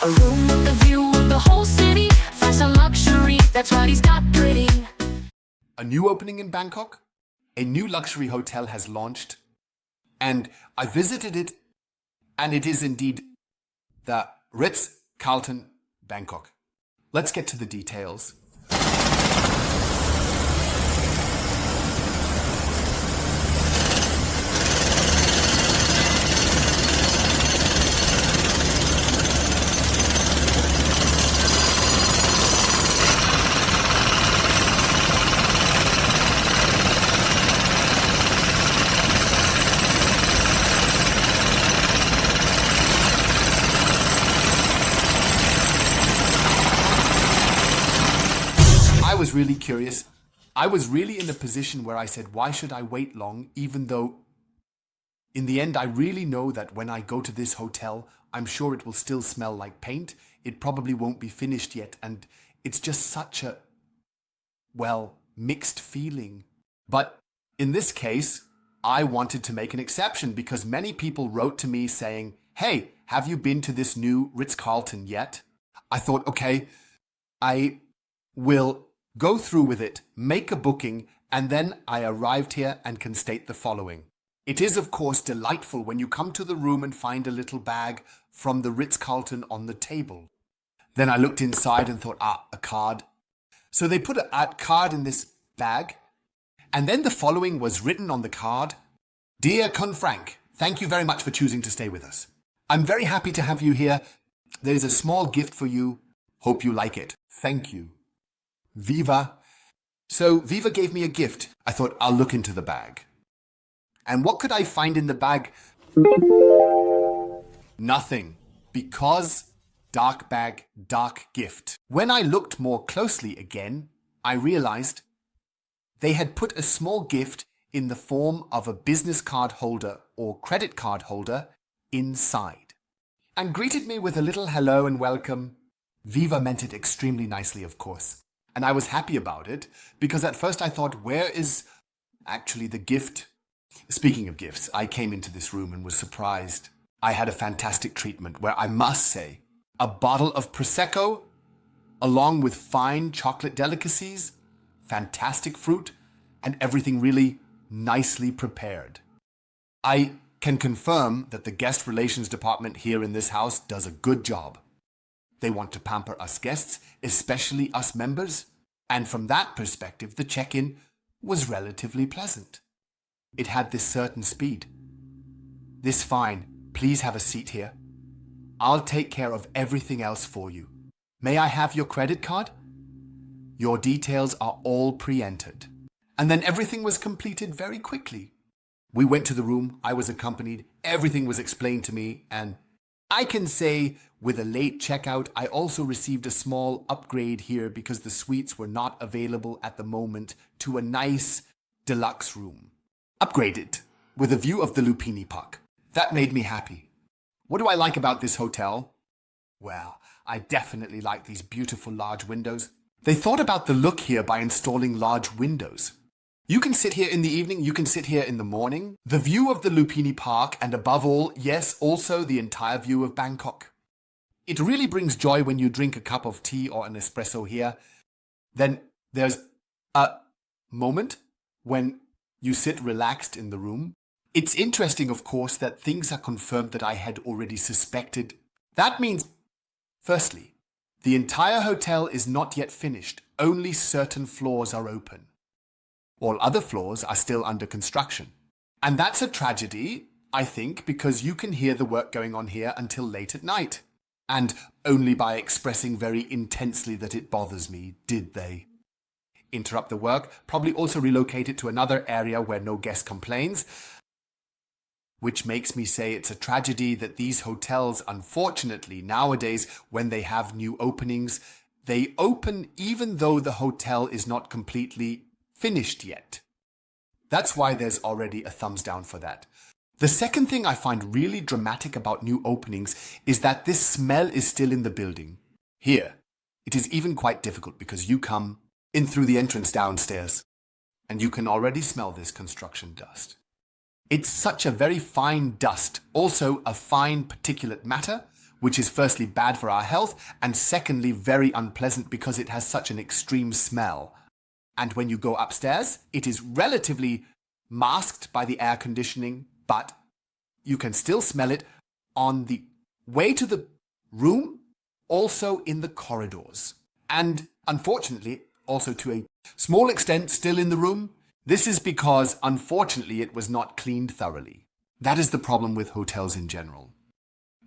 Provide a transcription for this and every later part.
A room with a view of the whole city. Fashion luxury, that's what he's got pretty. A new opening in Bangkok, a new luxury hotel has launched, and I visited it, and it is indeed the Ritz-Carlton Bangkok. Let's get to the details. I was really curious. I was really in a position where I said, why should I wait long, even though in the end I really know that when I go to this hotel, I'm sure it will still smell like paint. It probably won't be finished yet, and it's just such a, well, mixed feeling. But in this case, I wanted to make an exception because many people wrote to me saying, hey, have you been to this new Ritz-Carlton yet? I thought, okay, I will go through with it, make a booking, and then I arrived here and can state the following. It is, of course, delightful when you come to the room and find a little bag from the Ritz-Carlton on the table. Then I looked inside and thought, a card. So they put a card in this bag, and then the following was written on the card. Dear Con Frank, thank you very much for choosing to stay with us. I'm very happy to have you here. There is a small gift for you. Hope you like it. Thank you. Viva. So Viva gave me a gift. I thought I'll look into the bag. And what could I find in the bag? Nothing. Because dark bag, dark gift. When I looked more closely again, I realized they had put a small gift in the form of a business card holder or credit card holder inside. And greeted me with a little hello and welcome. Viva meant it extremely nicely, of course. And I was happy about it, because at first I thought, where is actually the gift? Speaking of gifts, I came into this room and was surprised. I had a fantastic treatment where I must say, a bottle of Prosecco, along with fine chocolate delicacies, fantastic fruit, and everything really nicely prepared. I can confirm that the guest relations department here in this house does a good job. They want to pamper us guests, especially us members, and from that perspective, the check-in was relatively pleasant. It had this certain speed. This fine, please have a seat here. I'll take care of everything else for you. May I have your credit card? Your details are all pre-entered. And then everything was completed very quickly. We went to the room, I was accompanied, everything was explained to me, and I can say with a late checkout, I also received a small upgrade here because the suites were not available at the moment to a nice deluxe room. Upgraded with a view of the Lupini Park. That made me happy. What do I like about this hotel? Well, I definitely like these beautiful large windows. They thought about the look here by installing large windows. You can sit here in the evening, you can sit here in the morning. The view of the Lupini Park, and above all, yes, also the entire view of Bangkok. It really brings joy when you drink a cup of tea or an espresso here. Then there's a moment when you sit relaxed in the room. It's interesting, of course, that things are confirmed that I had already suspected. That means, firstly, the entire hotel is not yet finished. Only certain floors are open. All other floors are still under construction. And that's a tragedy, I think, because you can hear the work going on here until late at night. And only by expressing very intensely that it bothers me, did they. Interrupt the work, probably also relocate it to another area where no guest complains. Which makes me say it's a tragedy that these hotels, unfortunately, nowadays, when they have new openings, they open even though the hotel is not completely finished yet. That's why there's already a thumbs down for that. The second thing I find really dramatic about new openings is that this smell is still in the building. Here, it is even quite difficult because you come in through the entrance downstairs and you can already smell this construction dust. It's such a very fine dust, also a fine particulate matter, which is firstly bad for our health and secondly very unpleasant because it has such an extreme smell. And when you go upstairs, it is relatively masked by the air conditioning, but you can still smell it on the way to the room, also in the corridors. And unfortunately, also to a small extent, still in the room. This is because, unfortunately, it was not cleaned thoroughly. That is the problem with hotels in general.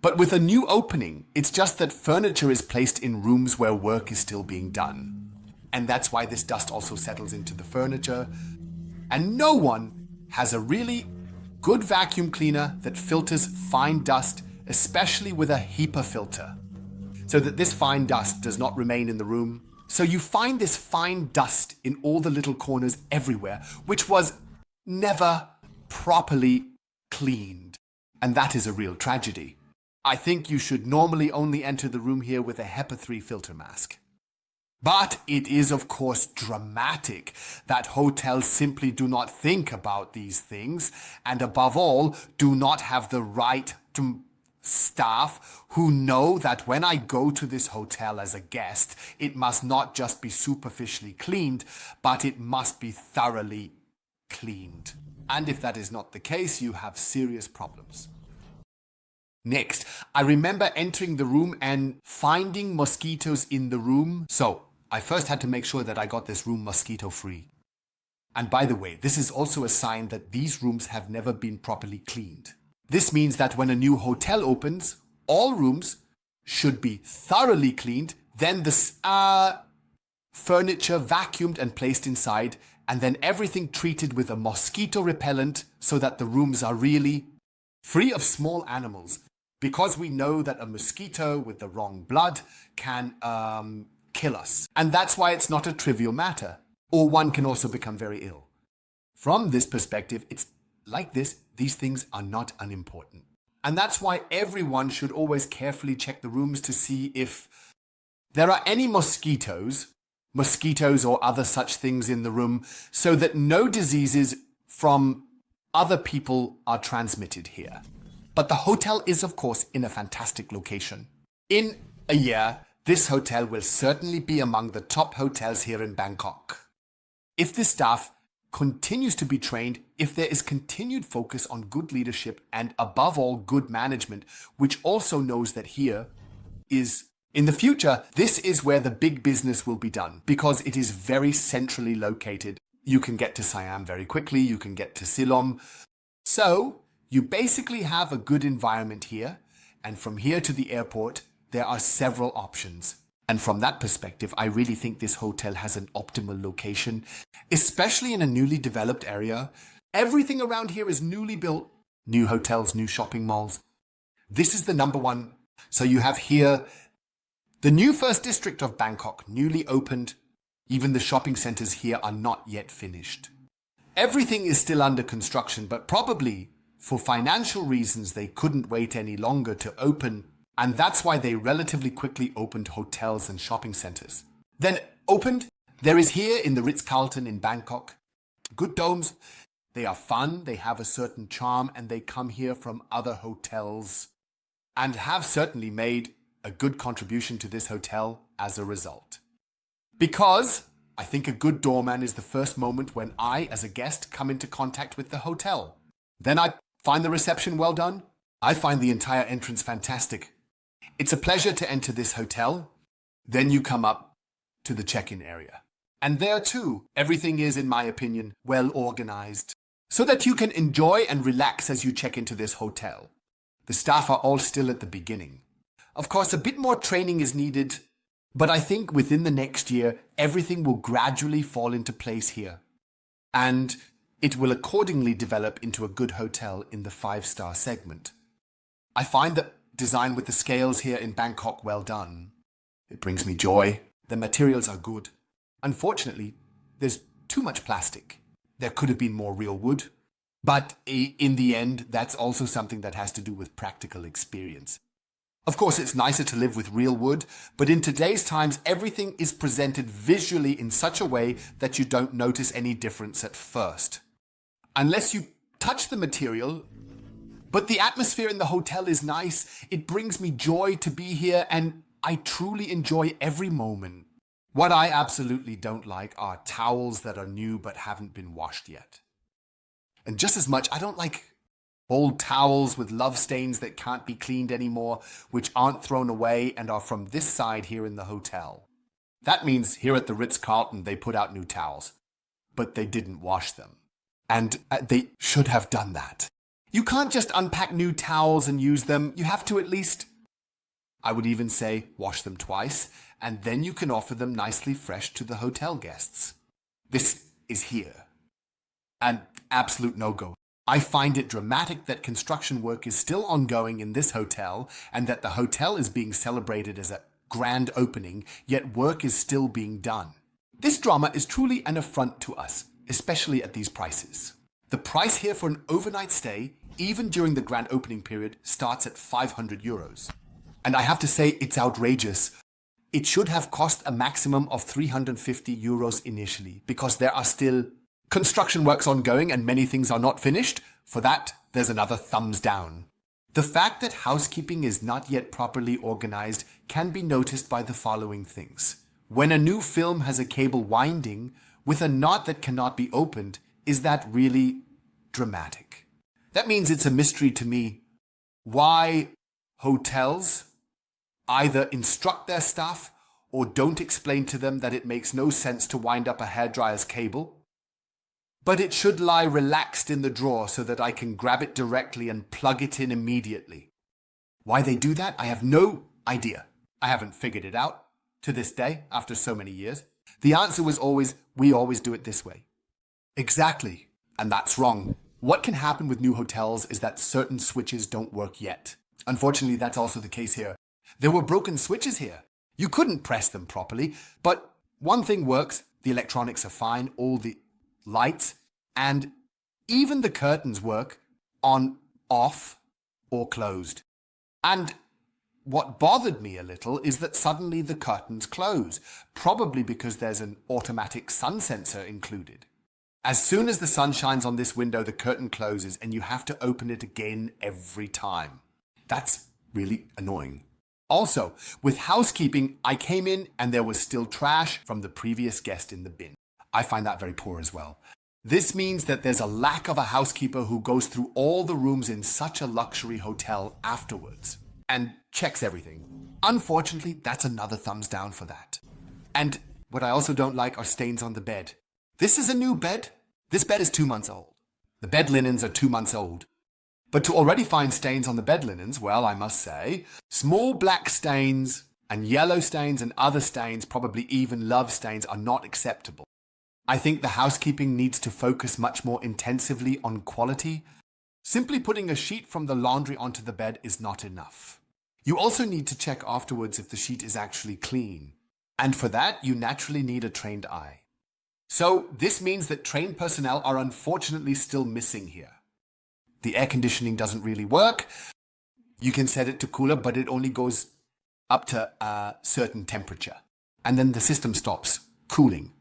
But with a new opening, it's just that furniture is placed in rooms where work is still being done. And that's why this dust also settles into the furniture. And no one has a really good vacuum cleaner that filters fine dust, especially with a HEPA filter, so that this fine dust does not remain in the room. So you find this fine dust in all the little corners everywhere, which was never properly cleaned. And that is a real tragedy. I think you should normally only enter the room here with a HEPA 3 filter mask. But it is, of course, dramatic that hotels simply do not think about these things, and above all, do not have the right staff who know that when I go to this hotel as a guest, it must not just be superficially cleaned, but it must be thoroughly cleaned. And if that is not the case, you have serious problems. Next, I remember entering the room and finding mosquitoes in the room. So I first had to make sure that I got this room mosquito-free. And by the way, this is also a sign that these rooms have never been properly cleaned. This means that when a new hotel opens, all rooms should be thoroughly cleaned, then the furniture vacuumed and placed inside, and then everything treated with a mosquito repellent so that the rooms are really free of small animals. Because we know that a mosquito with the wrong blood can kill us. And that's why it's not a trivial matter. Or one can also become very ill. From this perspective, it's like this. These things are not unimportant. And that's why everyone should always carefully check the rooms to see if there are any mosquitoes or other such things in the room, so that no diseases from other people are transmitted here. But the hotel is, of course, in a fantastic location. In a year, this hotel will certainly be among the top hotels here in Bangkok. If the staff continues to be trained, if there is continued focus on good leadership and above all good management, which also knows that here is, in the future, this is where the big business will be done because it is very centrally located. You can get to Siam very quickly, you can get to Silom. So you basically have a good environment here, and from here to the airport, there are several options. And from that perspective, I really think this hotel has an optimal location, especially in a newly developed area. Everything around here is newly built. New hotels, new shopping malls. This is the number one. So you have here the new first district of Bangkok, newly opened. Even the shopping centers here are not yet finished. Everything is still under construction, but probably for financial reasons, they couldn't wait any longer to open. And that's why they relatively quickly opened hotels and shopping centers. Then opened, there is here in the Ritz-Carlton in Bangkok. Good domes. They are fun, they have a certain charm, and they come here from other hotels and have certainly made a good contribution to this hotel as a result. Because I think a good doorman is the first moment when I, as a guest, come into contact with the hotel. Then I find the reception well done. I find the entire entrance fantastic. It's a pleasure to enter this hotel. Then you come up to the check-in area. And there too, everything is, in my opinion, well organized, so that you can enjoy and relax as you check into this hotel. The staff are all still at the beginning. Of course, a bit more training is needed, but I think within the next year, everything will gradually fall into place here. And it will accordingly develop into a good hotel in the 5-star segment. I find the design with the scales here in Bangkok well done. It brings me joy. The materials are good. Unfortunately, there's too much plastic. There could have been more real wood. But in the end, that's also something that has to do with practical experience. Of course, it's nicer to live with real wood, but in today's times, everything is presented visually in such a way that you don't notice any difference at first. Unless you touch the material, But the atmosphere in the hotel is nice. It brings me joy to be here, and I truly enjoy every moment. What I absolutely don't like are towels that are new but haven't been washed yet. And just as much, I don't like old towels with love stains that can't be cleaned anymore, which aren't thrown away and are from this side here in the hotel. That means here at the Ritz-Carlton, they put out new towels, but they didn't wash them. And they should have done that. You can't just unpack new towels and use them. You have to at least, I would even say, wash them twice, and then you can offer them nicely fresh to the hotel guests. This is here. An absolute no-go. I find it dramatic that construction work is still ongoing in this hotel and that the hotel is being celebrated as a grand opening, yet work is still being done. This drama is truly an affront to us, especially at these prices. The price here for an overnight stay, even during the grand opening period, starts at 500 euros. And I have to say, it's outrageous. It should have cost a maximum of 350 euros initially, because there are still construction works ongoing and many things are not finished. For that, there's another thumbs down. The fact that housekeeping is not yet properly organized can be noticed by the following things. When a new film has a cable winding with a knot that cannot be opened, is that really dramatic? That means it's a mystery to me why hotels either instruct their staff or don't explain to them that it makes no sense to wind up a hairdryer's cable, but it should lie relaxed in the drawer so that I can grab it directly and plug it in immediately. Why they do that, I have no idea. I haven't figured it out to this day after so many years. The answer was always, we always do it this way. Exactly, and that's wrong. What can happen with new hotels is that certain switches don't work yet. Unfortunately, that's also the case here. There were broken switches here. You couldn't press them properly, but one thing works, the electronics are fine, all the lights, and even the curtains work on, off, or closed. And what bothered me a little is that suddenly the curtains close, probably because there's an automatic sun sensor included. As soon as the sun shines on this window, the curtain closes and you have to open it again every time. That's really annoying. Also, with housekeeping, I came in and there was still trash from the previous guest in the bin. I find that very poor as well. This means that there's a lack of a housekeeper who goes through all the rooms in such a luxury hotel afterwards and checks everything. Unfortunately, that's another thumbs down for that. And what I also don't like are stains on the bed. This is a new bed. This bed is 2 months old. The bed linens are 2 months old. But to already find stains on the bed linens, well, I must say, small black stains and yellow stains and other stains, probably even love stains, are not acceptable. I think the housekeeping needs to focus much more intensively on quality. Simply putting a sheet from the laundry onto the bed is not enough. You also need to check afterwards if the sheet is actually clean. And for that, you naturally need a trained eye. So this means that trained personnel are unfortunately still missing here. The air conditioning doesn't really work. You can set it to cooler, but it only goes up to a certain temperature. And then the system stops cooling.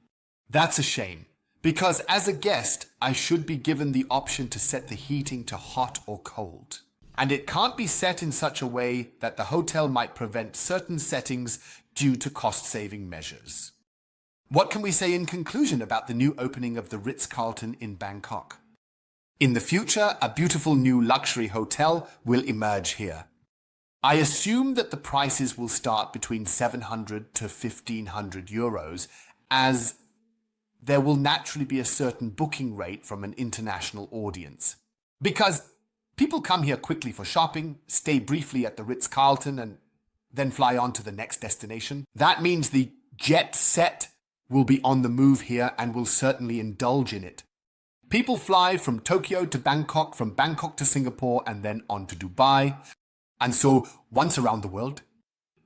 That's a shame, because as a guest, I should be given the option to set the heating to hot or cold. And it can't be set in such a way that the hotel might prevent certain settings due to cost-saving measures. What can we say in conclusion about the new opening of the Ritz-Carlton in Bangkok? In the future, a beautiful new luxury hotel will emerge here. I assume that the prices will start between 700 to 1500 euros, as there will naturally be a certain booking rate from an international audience. Because people come here quickly for shopping, stay briefly at the Ritz-Carlton, and then fly on to the next destination. That means the jet set will be on the move here and will certainly indulge in it. People fly from Tokyo to Bangkok, from Bangkok to Singapore, and then on to Dubai. And so, once around the world,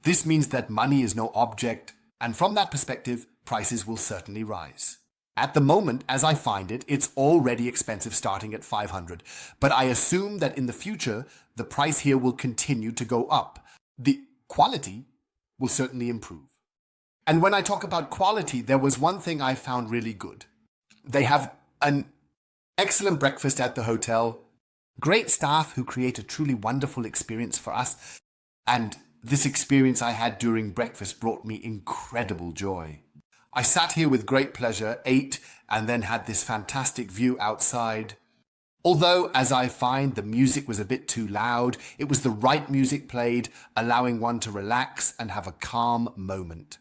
this means that money is no object, and from that perspective, prices will certainly rise. At the moment, as I find it, it's already expensive starting at 500, but I assume that in the future, the price here will continue to go up. The quality will certainly improve. And when I talk about quality, there was one thing I found really good. They have an excellent breakfast at the hotel. Great staff who create a truly wonderful experience for us. And this experience I had during breakfast brought me incredible joy. I sat here with great pleasure, ate, and then had this fantastic view outside. Although, as I find, the music was a bit too loud, it was the right music played, allowing one to relax and have a calm moment.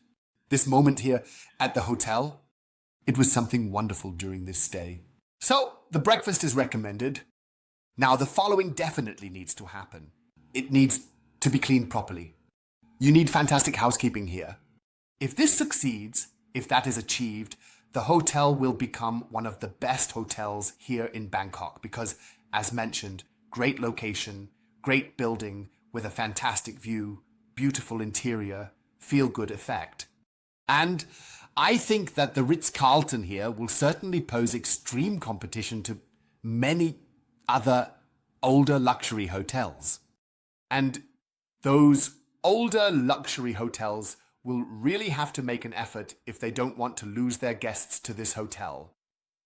This moment here at the hotel, it was something wonderful during this stay. So, the breakfast is recommended. Now, the following definitely needs to happen. It needs to be cleaned properly. You need fantastic housekeeping here. If this succeeds, if that is achieved, the hotel will become one of the best hotels here in Bangkok because, as mentioned, great location, great building with a fantastic view, beautiful interior, feel-good effect. And I think that the Ritz-Carlton here will certainly pose extreme competition to many other older luxury hotels. And those older luxury hotels will really have to make an effort if they don't want to lose their guests to this hotel.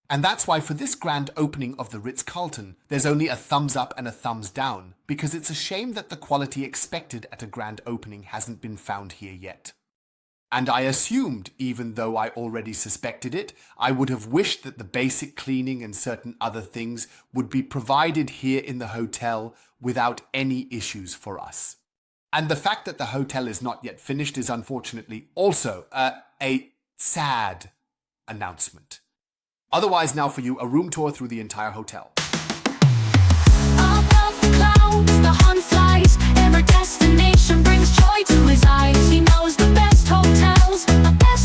And that's why for this grand opening of the Ritz-Carlton, there's only a thumbs up and a thumbs down, because it's a shame that the quality expected at a grand opening hasn't been found here yet. And I assumed, even though I already suspected it, I would have wished that the basic cleaning and certain other things would be provided here in the hotel without any issues for us. And the fact that the hotel is not yet finished is unfortunately also a sad announcement. Otherwise, now for you, a room tour through the entire hotel. Above the clouds, the HON flies. Every destination brings joy to his eyes. He knows the best hotels, the best